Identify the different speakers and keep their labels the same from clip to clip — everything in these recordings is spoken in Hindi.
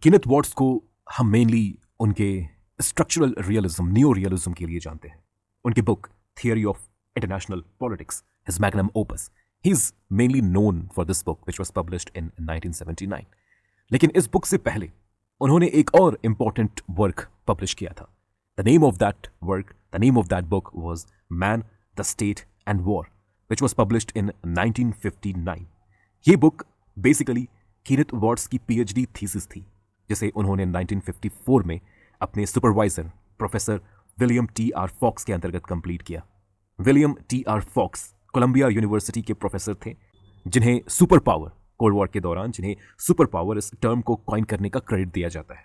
Speaker 1: केनेथ वॉट्स को हम मेनली उनके स्ट्रक्चरल रियलिज्म, नियो रियलिज्म के लिए जानते हैं. उनकी book theory of international politics, his magnum opus, he is mainly known for this book which was published इन 1979. लेकिन इस बुक से पहले उन्होंने एक और इंपॉर्टेंट वर्क पब्लिश किया था. The name of that work, the name of that book was man, the state and war, which was published in 1959. ये बुक बेसिकली केनेथ वॉट्स की पीएचडी थीसिस थी, जिसे उन्होंने 1954 में अपने supervisor professor William T R Fox के अंतर्गत कंप्लीट किया. William T R Fox Columbia University के प्रोफेसर थे, जिन्हें सुपर पावर, कोल्ड वॉर के दौरान जिन्हें सुपर पावर इस टर्म को कॉइन करने का क्रेडिट दिया जाता है.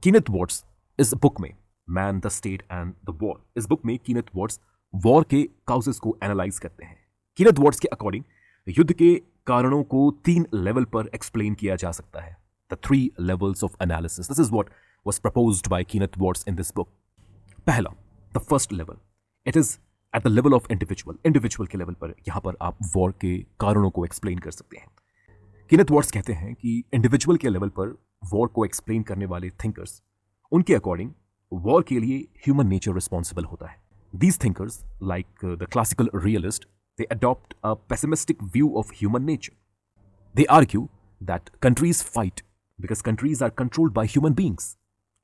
Speaker 1: केनेथ वॉट्स इस बुक में man, the state and the war, इस बुक में केनेथ वॉट्स वॉर के काउजेस को एनालाइज करते हैं. केनेथ वॉट्स के अकॉर्डिंग युद्ध के कारणों को 3 लेवल पर एक्सप्लेन किया जा सकता है. The 3 levels of analysis. This is what was proposed by Kenneth Watts in this book. पहला, the first level. It is at the level of individual. Individual के लेवल पर यहां पर आप वॉर के कारणों को एक्सप्लेन कर सकते हैं. केनेथ वॉट्स कहते हैं कि इंडिविजुअल के लेवल पर वॉर को एक्सप्लेन करने वाले थिंकर्स, उनके अकॉर्डिंग वॉर के लिए ह्यूमन नेचर रिस्पॉन्सिबल होता है. These thinkers, like the classical realist, they adopt a pessimistic view of human nature. They argue that countries fight because countries are controlled by human beings,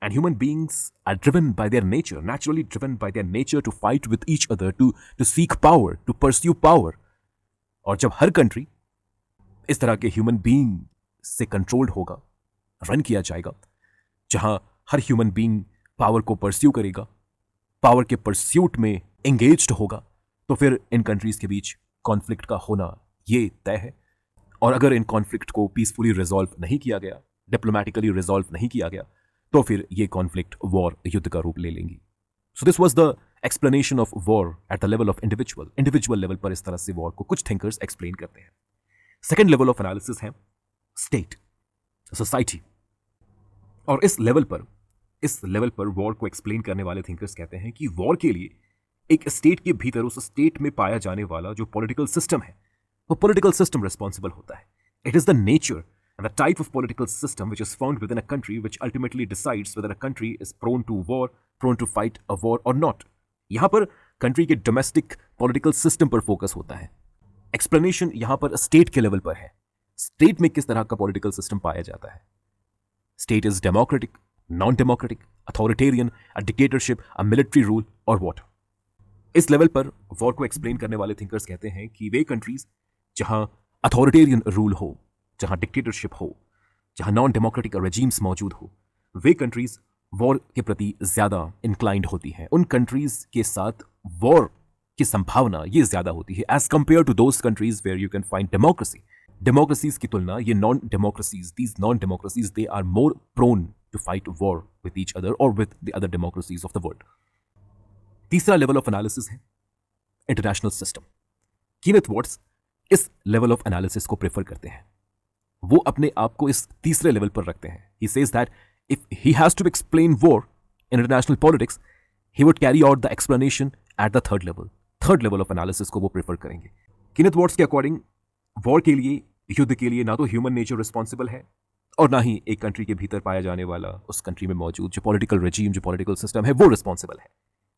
Speaker 1: and human beings are driven by their nature, naturally driven by their nature to fight with each other, to seek power, to pursue power. और जब हर कंट्री इस तरह के ह्यूमन बीइंग से कंट्रोल्ड होगा, रन किया जाएगा, जहां हर ह्यूमन बीइंग पावर को परस्यू करेगा, पावर के परस्यूट में एंगेज्ड होगा, तो फिर इन कंट्रीज के बीच कॉन्फ्लिक्ट का होना ये तय है. और अगर इन कॉन्फ्लिक्ट को पीसफुली रिजॉल्व नहीं किया गया, डिप्लोमैटिकली रिजॉल्व नहीं किया गया, तो फिर ये कॉन्फ्लिक्ट वॉर, युद्ध का रूप ले लेंगी. So this was the explanation of war at the level of individual. Individual level पर इस तरह से वॉर को कुछ थिंकर्स एक्सप्लेन करते हैं. सेकेंड लेवल ऑफ एनालिसिस है स्टेट, सोसाइटी. और इस लेवल पर वॉर को एक्सप्लेन करने वाले थिंकर्स कहते हैं कि वॉर के लिए एक स्टेट के भीतर, उस स्टेट में पाया जाने वाला जो पॉलिटिकल सिस्टम है, वो पॉलिटिकल सिस्टम रिस्पॉन्सिबल होता है. It is the nature and the type of political system which is found within a country which ultimately decides whether a country is prone to war, prone to fight a war or not. यहां पर कंट्री के डोमेस्टिक पॉलिटिकल सिस्टम पर फोकस होता है. एक्सप्लेनेशन यहां पर स्टेट के लेवल पर है. स्टेट में किस तरह का पॉलिटिकल सिस्टम पाया जाता है. State is democratic, non democratic, authoritarian, a dictatorship, a military rule और वॉट. इस लेवल पर वॉर को एक्सप्लेन करने वाले थिंकर्स कहते हैं कि वे कंट्रीज जहां अथॉरिटेरियन रूल हो, जहां डिक्टेटरशिप हो, जहां नॉन डेमोक्रेटिक रेजीम्स मौजूद हो, वे कंट्रीज वॉर के प्रति ज्यादा इंक्लाइंड होती हैं. उन कंट्रीज के साथ वॉर की संभावना ये ज्यादा होती है as compare to those countries where you can find democracy. Democracies की तुलना ये non democracies, these non democracies, they are more prone to fight war with each other और with the other democracies of the world. तीसरा लेवल ऑफ एनालिसिस है इंटरनेशनल सिस्टम. केनेथ वॉट्स इस लेवल ऑफ एनालिसिस को प्रेफर करते हैं. वो अपने आप को इस तीसरे लेवल पर रखते हैं. He says that if he has to explain war in international politics, he would carry out the explanation at the third level. Third level of analysis को वो प्रेफर करेंगे. केनेथ वॉट्स के अकॉर्डिंग वॉर के लिए, युद्ध के लिए ना तो ह्यूमन नेचर रिस्पॉन्सिबल है और ना ही एक कंट्री के भीतर पाया जाने वाला, उस कंट्री में मौजूद जो पॉलिटिकल रेजीम, जो पॉलिटिकल सिस्टम है, वो रिस्पॉन्सिबल है.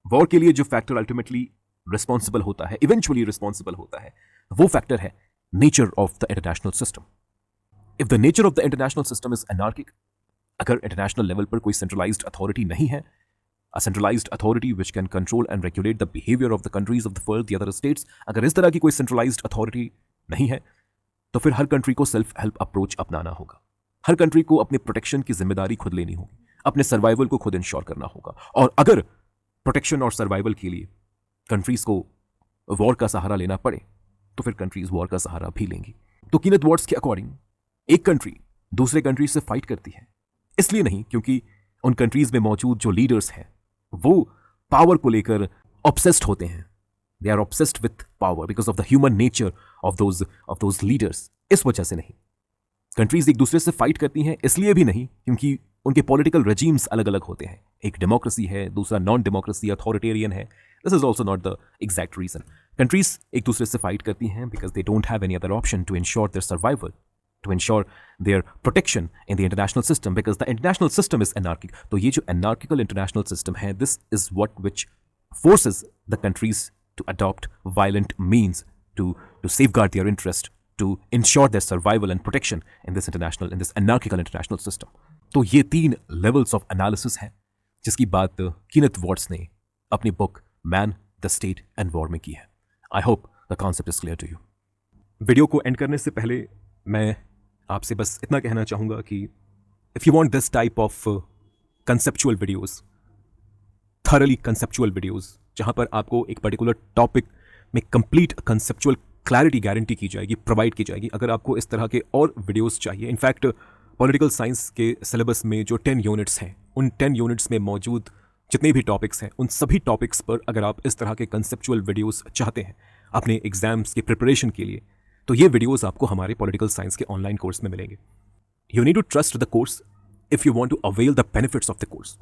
Speaker 1: वॉर के लिए जो फैक्टर अल्टीमेटली रिस्पॉन्सिबल होता है, इवेंचुअली रिस्पॉन्सिबल होता है, वो फैक्टर है nature of the international system. If the nature of the international system is anarchic, अगर इंटरनेशनल लेवल पर कोई सेंट्रलाइज्ड अथॉरिटी नहीं है, a centralized authority which can control and regulate the behavior of the countries of the world, the other states, अगर इस तरह की कोई सेंट्रलाइज्ड अथॉरिटी नहीं है, तो फिर हर कंट्री को सेल्फ हेल्प अप्रोच अपनाना होगा. हर कंट्री को अपने प्रोटेक्शन की जिम्मेदारी खुद लेनी होगी, अपने सर्वाइवल को खुद इंश्योर करना होगा. और अगर प्रोटेक्शन और सर्वाइवल के लिए कंट्रीज को वॉर का सहारा लेना पड़े, तो फिर कंट्रीज वॉर का सहारा भी लेंगी. तो केनेथ वॉट्स के अकॉर्डिंग एक कंट्री दूसरे कंट्री से फाइट करती है, इसलिए नहीं क्योंकि उन कंट्रीज में मौजूद जो लीडर्स हैं वो पावर को लेकर ऑब्सेस्ड होते हैं. They are obsessed with power because of the human nature of those leaders. इस वजह से नहीं. कंट्रीज एक दूसरे से फाइट करती हैं इसलिए भी नहीं क्योंकि उनके पॉलिटिकल रेजीम्स अलग अलग होते हैं. एक डेमोक्रेसी है, दूसरा नॉन डेमोक्रेसी, अथॉरिटेरियन है. This is also not the exact reason. Countries एक दूसरे से फाइट करती हैं because they don't have any other option to ensure their survival, to ensure their protection in the international system, because the international system is anarchic. तो ये जो anarchical international system है, this is what which forces the countries to adopt violent means to safeguard their interest, to ensure their survival and protection in this anarchical international system. तो ये 3 levels of analysis हैं जिसकी बात कीनेथ वॉट्स ने अपनी book man, the state and war में की है. I hope the concept is clear to you. Video को एंड करने से पहले मैं आपसे बस इतना कहना चाहूँगा कि if you want this type of conceptual videos, thoroughly conceptual videos, जहाँ पर आपको एक पर्टिकुलर टॉपिक में कंप्लीट कंसेप्चुअल क्लैरिटी गारंटी की जाएगी, प्रोवाइड की जाएगी. अगर आपको इस तरह के और वीडियोस चाहिए, इनफैक्ट पॉलिटिकल साइंस के सिलेबस में जो 10 यूनिट्स हैं, उन 10 यूनिट्स में मौजूद जितने भी टॉपिक्स हैं, उन सभी टॉपिक्स पर अगर आप इस तरह के कंसेप्चुअल वीडियोस चाहते हैं अपने एग्जाम्स की प्रिपरेशन के लिए, तो ये वीडियोस आपको हमारे पॉलिटिकल साइंस के ऑनलाइन कोर्स में मिलेंगे. You need to trust the course if you want to avail the benefits of the course.